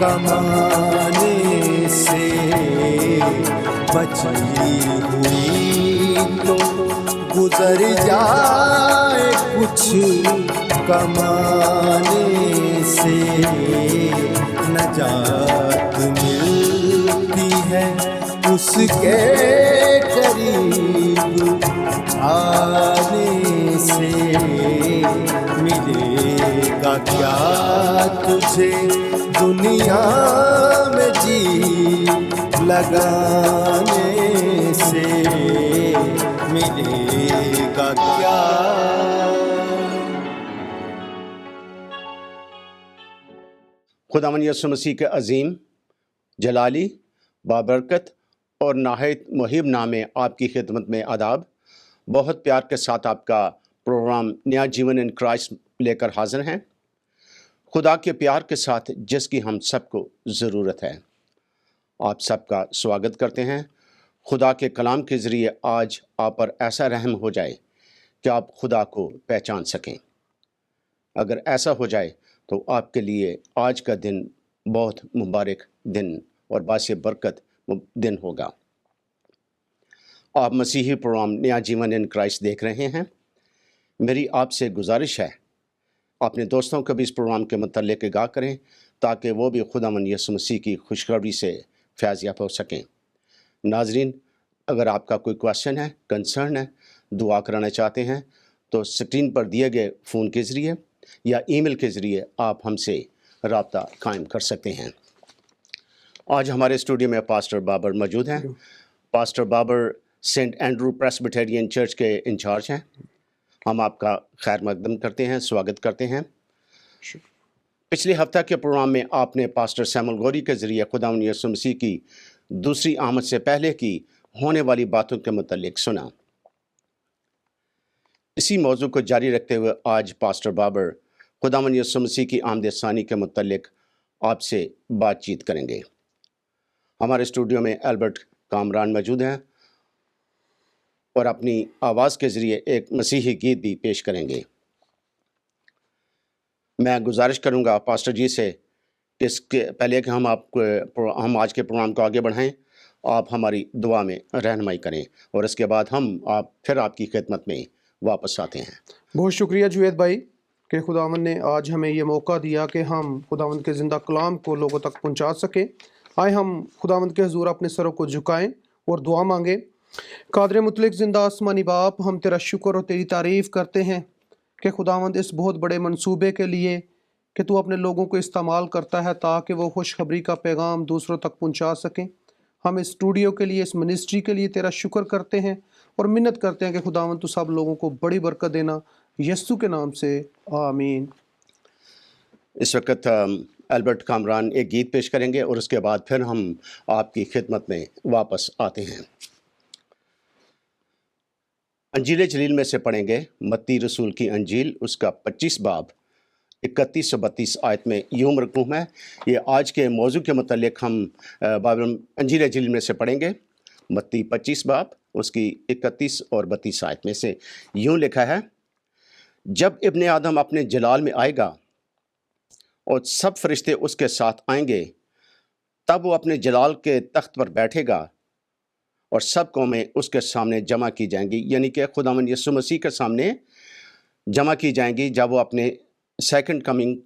کمانے سے بچی ہوئی تو گزر جائے کچھ کمانے سے نجات ملتی ہے اس کے قریب آنے سے ملے گا کیا تجھے دنیا میں جی لگانے سے ملے گا کیا. خداوند یسوع مسیح کے عظیم جلالی بابرکت اور نہایت محب نام میں آپ کی خدمت میں آداب. بہت پیار کے ساتھ آپ کا پروگرام نیا جیون ان کرائسٹ لے کر حاضر ہیں. خدا کے پیار کے ساتھ جس کی ہم سب کو ضرورت ہے. آپ سب کا سواگت کرتے ہیں. خدا کے کلام کے ذریعے آج آپ پر ایسا رحم ہو جائے کہ آپ خدا کو پہچان سکیں. اگر ایسا ہو جائے تو آپ کے لیے آج کا دن بہت مبارک دن اور باعث برکت دن ہوگا. آپ مسیحی پروگرام نیا جیون ان کرائسٹ دیکھ رہے ہیں. میری آپ سے گزارش ہے اپنے دوستوں کو بھی اس پروگرام کے متعلق آگاہ کریں تاکہ وہ بھی خداوند یسوع مسیح کی خوشخبری سے فیض یافتہ ہو سکیں. ناظرین، اگر آپ کا کوئی کویشچن ہے، کنسرن ہے، دعا کرانا چاہتے ہیں تو اسکرین پر دیے گئے فون کے ذریعے یا ای میل کے ذریعے آپ ہم سے رابطہ قائم کر سکتے ہیں. آج ہمارے اسٹوڈیو میں پاسٹر بابر موجود ہیں. Pastor Babar Saint Andrew Presbyterian church کے انچارج ہیں. ہم آپ کا خیر مقدم کرتے ہیں، سواگت کرتے ہیں. پچھلے ہفتہ کے پروگرام میں آپ نے پاسٹر سیمول گوری کے ذریعے خداوند یسوع مسیح کی دوسری آمد سے پہلے کی ہونے والی باتوں کے متعلق سنا. اسی موضوع کو جاری رکھتے ہوئے آج پاسٹر بابر خداوند یسوع مسیح کی آمد ثانی کے متعلق آپ سے بات چیت کریں گے. ہمارے اسٹوڈیو میں البرٹ کامران موجود ہیں اور اپنی آواز کے ذریعے ایک مسیحی گیت بھی پیش کریں گے. میں گزارش کروں گا پاسٹر جی سے کہ اس کے پہلے کہ ہم آج کے پروگرام کو آگے بڑھائیں، آپ ہماری دعا میں رہنمائی کریں اور اس کے بعد ہم پھر آپ کی خدمت میں واپس آتے ہیں. بہت شکریہ جوید بھائی کہ خداوند نے آج ہمیں یہ موقع دیا کہ ہم خداوند کے زندہ کلام کو لوگوں تک پہنچا سکیں. آئے ہم خداوند کے حضور اپنے سروں کو جھکائیں اور دعا مانگیں. قادر مطلق زندہ آسمانی باپ، ہم تیرا شکر اور تیری تعریف کرتے ہیں کہ خداوند اس بہت بڑے منصوبے کے لیے کہ تو اپنے لوگوں کو استعمال کرتا ہے تاکہ وہ خوشخبری کا پیغام دوسروں تک پہنچا سکیں. ہم اس اسٹوڈیو کے لیے، اس منسٹری کے لیے تیرا شکر کرتے ہیں اور منت کرتے ہیں کہ خداوند تو سب لوگوں کو بڑی برکت دینا، یسوع کے نام سے آمین. اس وقت البرٹ کامران ایک گیت پیش کریں گے اور اس کے بعد پھر ہم آپ کی خدمت میں واپس آتے ہیں. انجیل جلیل میں سے پڑھیں گے متی رسول کی انجیل، اس کا 25 باب 31 سے 32 آیت میں یوں مرقوم ہے. یہ آج کے موضوع کے متعلق ہم انجیل جلیل میں سے پڑھیں گے. متی 25 باب اس کی 31 اور 32 آیت میں سے یوں لکھا ہے: جب ابن آدم اپنے جلال میں آئے گا اور سب فرشتے اس کے ساتھ آئیں گے، تب وہ اپنے جلال کے تخت پر بیٹھے گا اور سب قومیں اس کے سامنے جمع کی جائیں گی. یعنی کہ خداوند یسوع مسیح کے سامنے جمع کی جائیں گی جب وہ اپنے سیکنڈ کمنگ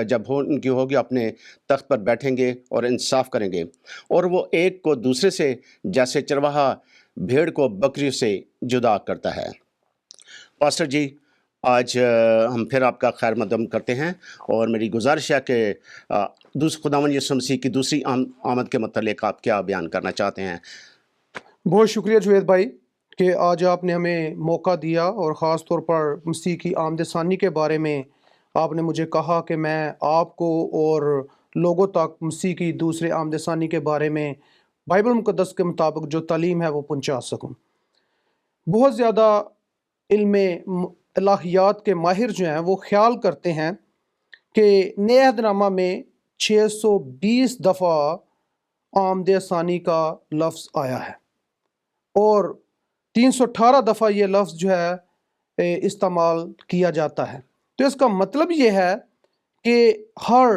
جب ان کی ہوگی، اپنے تخت پر بیٹھیں گے اور انصاف کریں گے. اور وہ ایک کو دوسرے سے جیسے چرواہا بھیڑ کو بکری سے جدا کرتا ہے. پاسٹر جی، آج ہم پھر آپ کا خیر مقدم کرتے ہیں اور میری گزارش ہے کہ خداوند یسوع مسیح کی دوسری آمد کے متعلق آپ کیا بیان کرنا چاہتے ہیں. بہت شکریہ جوید بھائی کہ آج آپ نے ہمیں موقع دیا اور خاص طور پر مسیح کی آمد ثانی کے بارے میں آپ نے مجھے کہا کہ میں آپ کو اور لوگوں تک مسیح کی دوسرے آمد ثانی کے بارے میں بائبل مقدس کے مطابق جو تعلیم ہے وہ پہنچا سکوں. بہت زیادہ علم الہیات کے ماہر جو ہیں وہ خیال کرتے ہیں کہ نئے عہد نامہ میں 620 دفعہ آمد ثانی کا لفظ آیا ہے اور 318 دفعہ یہ لفظ جو ہے استعمال کیا جاتا ہے. تو اس کا مطلب یہ ہے کہ ہر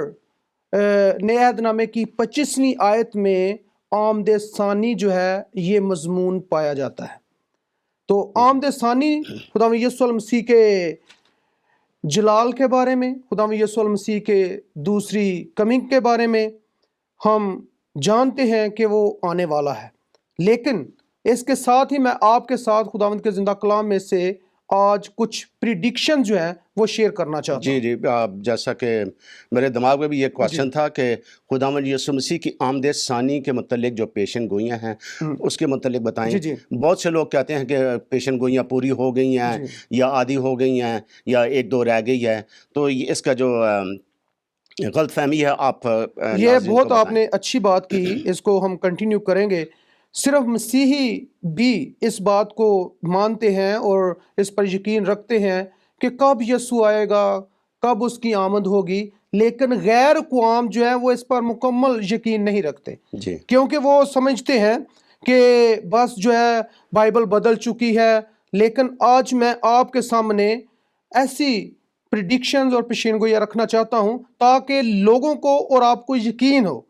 نئے عہد نامے کی 25ویں آیت میں آمد ثانی جو ہے یہ مضمون پایا جاتا ہے. تو آمد ثانی خداوند یسوع المسیح کے جلال کے بارے میں، خداوند یسوع المسیح کے دوسری کمنگ کے بارے میں ہم جانتے ہیں کہ وہ آنے والا ہے. لیکن اس کے ساتھ ہی میں آپ کے ساتھ خداوند کے زندہ کلام میں سے آج کچھ پریڈکشن جو ہیں وہ شیئر کرنا چاہتا ہوں. جی جیسا کہ میرے دماغ میں بھی یہ کوشچن تھا کہ خداوند یسوع مسیح کی آمد ثانی کے متعلق جو پیشن گوئیاں ہیں اس کے متعلق بتائیں. بہت سے لوگ کہتے ہیں کہ پیشن گوئیاں پوری ہو گئی ہیں یا آدھی ہو گئی ہیں یا ایک دو رہ گئی ہے. تو اس کا جو غلط فہمی ہے آپ یہ بہت آپ نے اچھی بات کی، اس کو ہم کنٹینیو کریں گے. صرف مسیحی بھی اس بات کو مانتے ہیں اور اس پر یقین رکھتے ہیں کہ کب یسوع آئے گا، کب اس کی آمد ہوگی، لیکن غیر اقوام جو ہے وہ اس پر مکمل یقین نہیں رکھتے کیونکہ وہ سمجھتے ہیں کہ بس جو ہے بائبل بدل چکی ہے. لیکن آج میں آپ کے سامنے ایسی پریڈکشنز اور پیشین گوئیاں رکھنا چاہتا ہوں تاکہ لوگوں کو اور آپ کو یقین ہو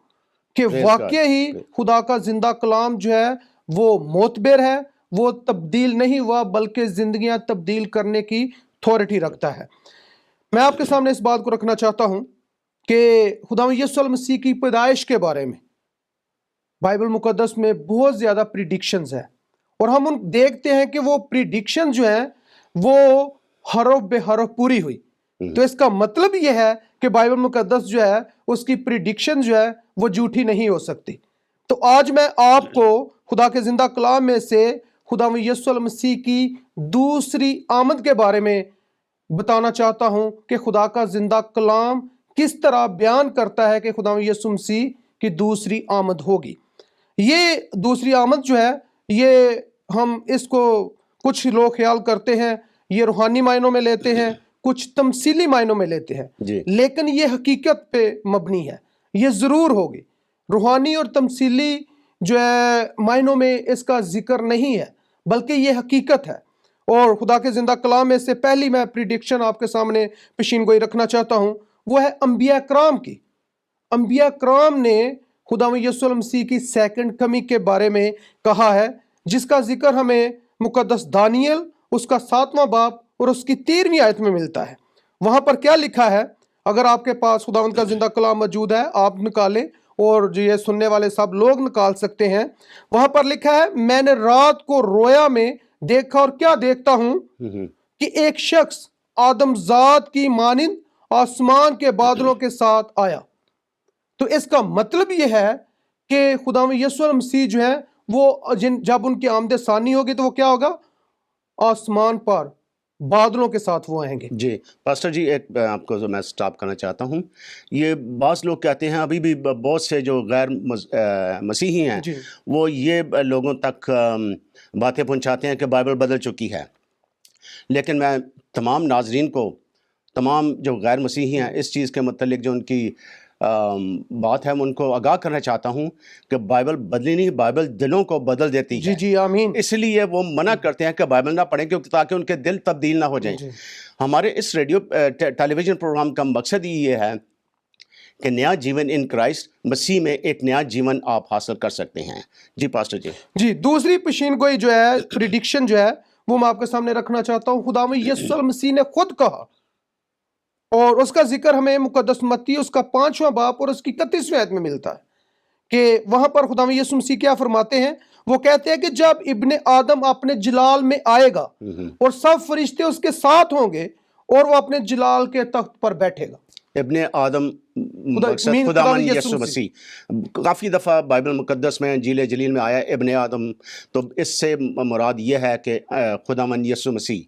کہ واقعی ہی خدا کا زندہ کلام جو ہے وہ معتبر ہے، وہ تبدیل نہیں ہوا بلکہ زندگیاں تبدیل کرنے کی اتھارٹی رکھتا ہے. میں آپ کے سامنے اس بات کو رکھنا چاہتا ہوں کہ خداوند یسوع المسیح کی پیدائش کے بارے میں بائبل مقدس میں بہت زیادہ پریڈکشنز ہیں اور ہم ان دیکھتے ہیں کہ وہ پریڈکشن جو ہیں وہ حرف بے حرف پوری ہوئی. تو اس کا مطلب یہ ہے کہ بائبل مقدس جو ہے اس کی پریڈکشن جو ہے وہ جھوٹی نہیں ہو سکتی. تو آج میں آپ کو خدا کے زندہ کلام میں سے خداوند یسوع المسیح کی دوسری آمد کے بارے میں بتانا چاہتا ہوں کہ خدا کا زندہ کلام کس طرح بیان کرتا ہے کہ خداوند یسوع مسیح کی دوسری آمد ہوگی. یہ دوسری آمد جو ہے یہ ہم اس کو کچھ لوگ خیال کرتے ہیں یہ روحانی معنوں میں لیتے ہیں، کچھ تمثیلی معنوں میں لیتے ہیں، لیکن یہ حقیقت پہ مبنی ہے. یہ ضرور ہوگی. روحانی اور تمثیلی جو ہے معنوں میں اس کا ذکر نہیں ہے بلکہ یہ حقیقت ہے. اور خدا کے زندہ کلام میں سے پہلی میں پریڈکشن آپ کے سامنے پیشین گوئی رکھنا چاہتا ہوں، وہ ہے انبیاء کرام کی. انبیاء کرام نے خداوند یسوع المسیح کی سیکنڈ کمنگ کے بارے میں کہا ہے، جس کا ذکر ہمیں مقدس دانیل اس کا 7واں باب اور اس کی 13ویں آیت میں ملتا ہے. وہاں پر کیا لکھا ہے؟ اگر آپ کے پاس خداوند کا زندہ کلام موجود ہے آپ نکالیں، اور جو یہ سننے والے سب لوگ نکال سکتے ہیں. وہاں پر لکھا ہے، میں نے رات کو رویا میں دیکھا اور کیا دیکھتا ہوں کہ ایک شخص آدم ذات کی مانند آسمان کے بادلوں کے ساتھ آیا. تو اس کا مطلب یہ ہے کہ خداوند یسوع المسیح جو ہے وہ جب ان کی آمد ثانی ہوگی تو وہ کیا ہوگا؟ آسمان پر بادلوں کے ساتھ وہ آئیں گے. جی پاسٹر جی، ایک آپ کو میں سٹاپ کرنا چاہتا ہوں. یہ بعض لوگ کہتے ہیں، ابھی بھی بہت سے جو غیر مسیحی ہیں وہ یہ لوگوں تک باتیں پہنچاتے ہیں کہ بائبل بدل چکی ہے. لیکن میں تمام ناظرین کو، تمام جو غیر مسیحی ہیں اس چیز کے متعلق جو ان کی بات ہے میں ان کو آگاہ کرنا چاہتا ہوں کہ بائبل بدلی نہیں، بائبل دلوں کو بدل دیتی ہے. جی آمین. اس لیے وہ منع کرتے ہیں کہ بائبل نہ پڑھیں تاکہ ان کے دل تبدیل نہ ہو جائیں. ہمارے اس ریڈیو ٹیلی ویژن پروگرام کا مقصد یہ ہے کہ نیا جیون ان کرائسٹ مسیح میں ایک نیا جیون آپ حاصل کر سکتے ہیں. جی پاسٹر جی. دوسری پیشین گوئی جو ہے، پریڈکشن جو ہے وہ میں آپ کے سامنے رکھنا چاہتا ہوں. خداوند یسوع المسیح نے خود کہا اور اس کا ذکر ہمیں مقدس متی اس کا 5واں باب اور اس کی 31ویں آیت میں ملتا ہے کہ وہاں پر خداوند یسوع مسیح کیا فرماتے ہیں؟ وہ کہتے ہیں کہ جب ابن آدم اپنے جلال میں آئے گا اور سب فرشتے اس کے ساتھ ہوں گے اور وہ اپنے جلال کے تخت پر بیٹھے گا. ابن آدم مقصد خداوند یسوع مسیح. کافی دفعہ بائبل مقدس میں انجیل جلیل میں آیا ابن آدم، تو اس سے مراد یہ ہے کہ خداوند یسوع مسیح.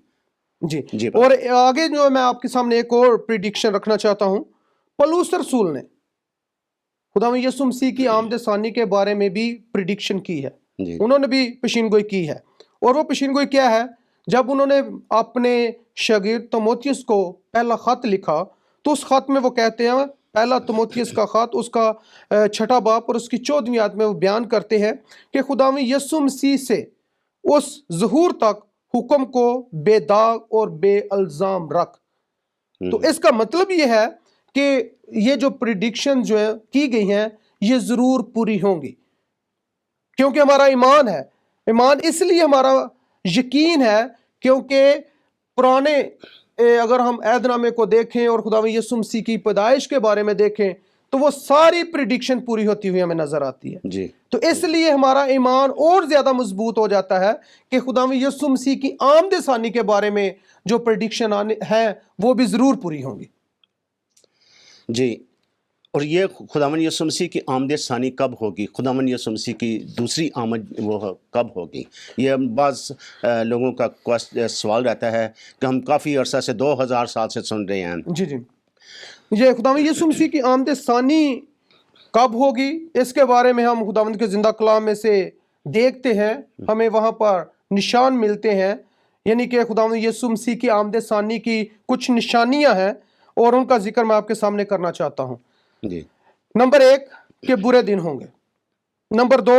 جی اور آگے جو میں آپ کے سامنے ایک اور پریڈکشن رکھنا چاہتا ہوں. پولس رسول نے خداوند یسوع مسیح کی آمد ثانی کے بارے میں بھی پریڈکشن کی ہے. انہوں نے بھی پیشین گوئی کی ہے. اور وہ پیشین گوئی کیا ہے؟ جب انہوں نے اپنے شاگرد تیموتھیوس کو پہلا خط لکھا تو اس خط میں وہ کہتے ہیں، پہلا تیموتھیوس کا خط اس کا 6واں باب اور اس کی 14ویں آیت میں وہ بیان کرتے ہیں کہ خداوند یسوع مسیح سے اس ظہور تک حکم کو بے داغ اور بے الزام رکھ. تو اس کا مطلب یہ ہے کہ یہ جو پریڈکشن جو ہے کی گئی ہیں یہ ضرور پوری ہوں گی، کیونکہ ہمارا ایمان ہے. ایمان اس لیے ہمارا یقین ہے کیونکہ پرانے اگر ہم عہد نامے کو دیکھیں اور خداوند یسوع مسیح کی پیدائش کے بارے میں دیکھیں تو وہ ساری پریڈکشن پوری ہوتی ہوئی ہمیں نظر آتی ہے. جی تو اس لیے ہمارا ایمان اور زیادہ مضبوط ہو جاتا ہے کہ خداوند یسوع مسیح کی آمد ثانی کے بارے میں جو پریڈکشن ہیں وہ بھی ضرور پوری ہوں گی. جی. اور یہ خداوند یسوع مسیح کی آمد ثانی کب ہوگی؟ خداوند یسوع مسیح کی دوسری آمد وہ کب ہوگی؟ یہ بعض لوگوں کا سوال رہتا ہے کہ ہم کافی عرصہ سے 2000 سال سے سن رہے ہیں. جی یہ خداوند یسوع مسیح کی آمد ثانی کب ہوگی اس کے بارے میں ہم خداوند کے زندہ کلام میں سے دیکھتے ہیں، ہمیں وہاں پر نشان ملتے ہیں، یعنی کہ خداوند یسوع مسیح کی آمد ثانی کی کچھ نشانیاں ہیں اور ان کا ذکر میں آپ کے سامنے کرنا چاہتا ہوں. جی. نمبر 1 کہ برے دن ہوں گے. نمبر 2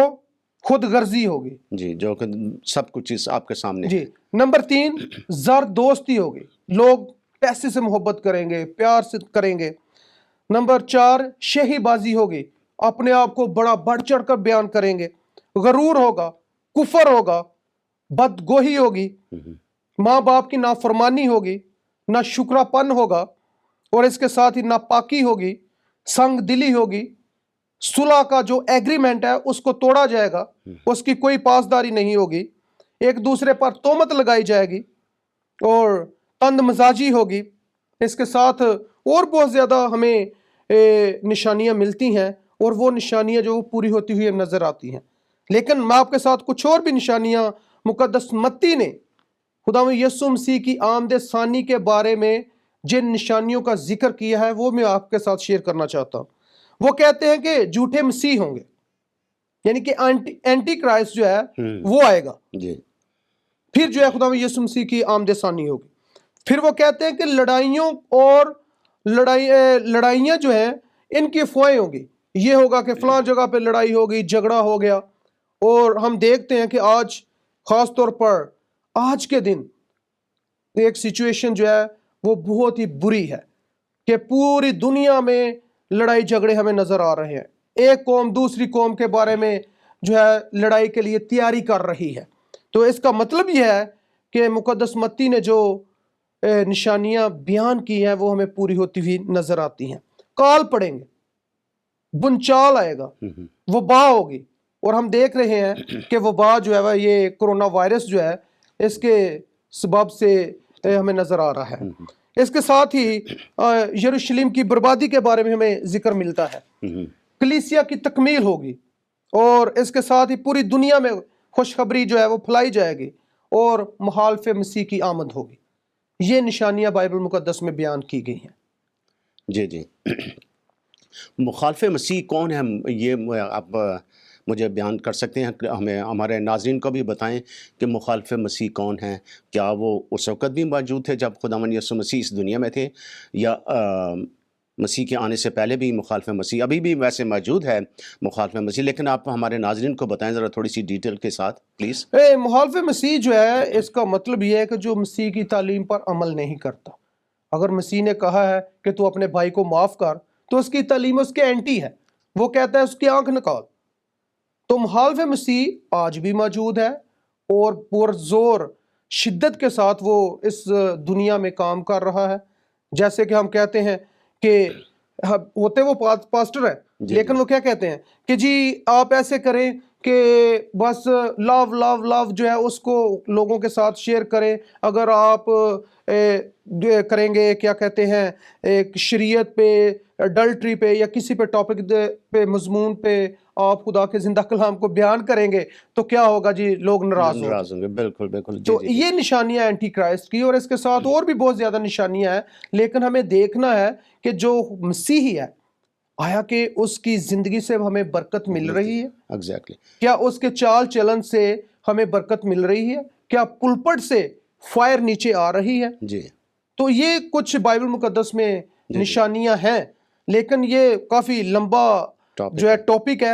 خود غرضی ہوگی. جی جو کہ سب کچھ چیز آپ کے سامنے. جی. نمبر 3 زر دوستی ہوگی، لوگ پیسے سے محبت کریں گے، پیار سے کریں گے. نمبر 4 شہی بازی ہوگی، اپنے آپ کو بڑا بڑھ چڑھ کر بیان کریں گے. غرور ہوگا، کفر ہوگا، بدگوہی ہوگی، ماں باپ کی نافرمانی ہوگی، نہ شکرا پن ہوگا، اور اس کے ساتھ ہی ناپاکی ہوگی، سنگ دلی ہوگی، صلح کا جو ایگریمنٹ ہے اس کو توڑا جائے گا، اس کی کوئی پاسداری نہیں ہوگی، ایک دوسرے پر تہمت لگائی جائے گی، اور تند مزاجی ہوگی. اس کے ساتھ اور بہت زیادہ ہمیں نشانیاں ملتی ہیں اور وہ نشانیاں جو پوری ہوتی ہوئی نظر آتی ہیں. لیکن میں آپ کے ساتھ کچھ اور بھی نشانیاں مقدس متی نے خداوند یسوع مسیح کی آمد ثانی کے بارے میں جن نشانیوں کا ذکر کیا ہے وہ میں آپ کے ساتھ شیئر کرنا چاہتا ہوں. وہ کہتے ہیں کہ جھوٹے مسیح ہوں گے، یعنی کہ اینٹی کرائسٹ جو ہے وہ آئے گا. جی. پھر جو ہے خداوند یسوع مسیح کی آمد ثانی ہوگی. پھر وہ کہتے ہیں کہ لڑائیاں جو ہیں ان کی افواہیں ہوں گی. یہ ہوگا کہ فلاں جگہ پہ لڑائی ہوگی، جھگڑا ہو گیا. اور ہم دیکھتے ہیں کہ آج خاص طور پر آج کے دن ایک سچویشن جو ہے وہ بہت ہی بری ہے کہ پوری دنیا میں لڑائی جھگڑے ہمیں نظر آ رہے ہیں. ایک قوم دوسری قوم کے بارے میں جو ہے لڑائی کے لیے تیاری کر رہی ہے. تو اس کا مطلب یہ ہے کہ مقدس متی نے جو نشانیاں بیان کی ہیں وہ ہمیں پوری ہوتی ہوئی نظر آتی ہیں. کال پڑیں گے، بنچال آئے گا، وبا ہوگی، اور ہم دیکھ رہے ہیں کہ وبا جو ہے یہ کرونا وائرس جو ہے اس کے سبب سے ہمیں نظر آ رہا ہے. اس کے ساتھ ہی یروشلم کی بربادی کے بارے میں ہمیں ذکر ملتا ہے. کلیسیا کی تکمیل ہوگی، اور اس کے ساتھ ہی پوری دنیا میں خوشخبری جو ہے وہ پھیلائی جائے گی، اور مخالف مسیح کی آمد ہوگی. یہ نشانیاں بائبل مقدس میں بیان کی گئی ہیں. جی. مخالف مسیح کون ہے؟ یہ آپ مجھے بیان کر سکتے ہیں؟ ہمیں ہمارے ناظرین کو بھی بتائیں کہ مخالف مسیح کون ہیں. کیا وہ اس وقت بھی موجود تھے جب خداوند یسوع مسیح اس دنیا میں تھے، یا مسیح کے آنے سے پہلے بھی مخالف مسیح ابھی بھی ویسے موجود ہے مخالف مسیح؟ لیکن آپ ہمارے ناظرین کو بتائیں ذرا تھوڑی سی ڈیٹیل کے ساتھ پلیز. مخالف مسیح جو ہے اس کا مطلب یہ ہے کہ جو مسیح کی تعلیم پر عمل نہیں کرتا. اگر مسیح نے کہا ہے کہ تو اپنے بھائی کو معاف کر تو اس کی تعلیم اس کے اینٹی ہے، وہ کہتا ہے اس کی آنکھ نکال. تو مخالف مسیح آج بھی موجود ہے اور پرزور شدت کے ساتھ وہ اس دنیا میں کام کر رہا ہے. جیسے کہ ہم کہتے ہیں کہ ہوتے وہ پاسٹر ہے، لیکن وہ کیا کہتے ہیں کہ جی آپ ایسے کریں کہ بس لو جو ہے اس کو لوگوں کے ساتھ شیئر کریں. اگر آپ کریں گے کیا کہتے ہیں ایک شریعت پہ، اڈلٹری پہ، یا کسی پہ ٹاپک پہ، مضمون پہ آپ خدا کے زندہ کلام کو بیان کریں گے تو کیا ہوگا جی؟ لوگ ناراض ہوں گے. بالکل. تو یہ نشانیاں اینٹی کرائسٹ کی، اور اس کے ساتھ اور بھی بہت زیادہ نشانیاں ہیں. لیکن ہمیں دیکھنا ہے کہ جو مسیحی ہے آیا کہ اس کی زندگی سے ہمیں برکت مل رہی ہے؟ ایگزیکٹلی. کیا اس کے چال چلن سے ہمیں برکت مل رہی ہے؟ کیا پلپٹ سے فائر نیچے آ رہی ہے؟ جی. تو یہ کچھ بائبل مقدس میں نشانیاں ہیں، لیکن یہ کافی لمبا جو ہے ٹاپک ہے،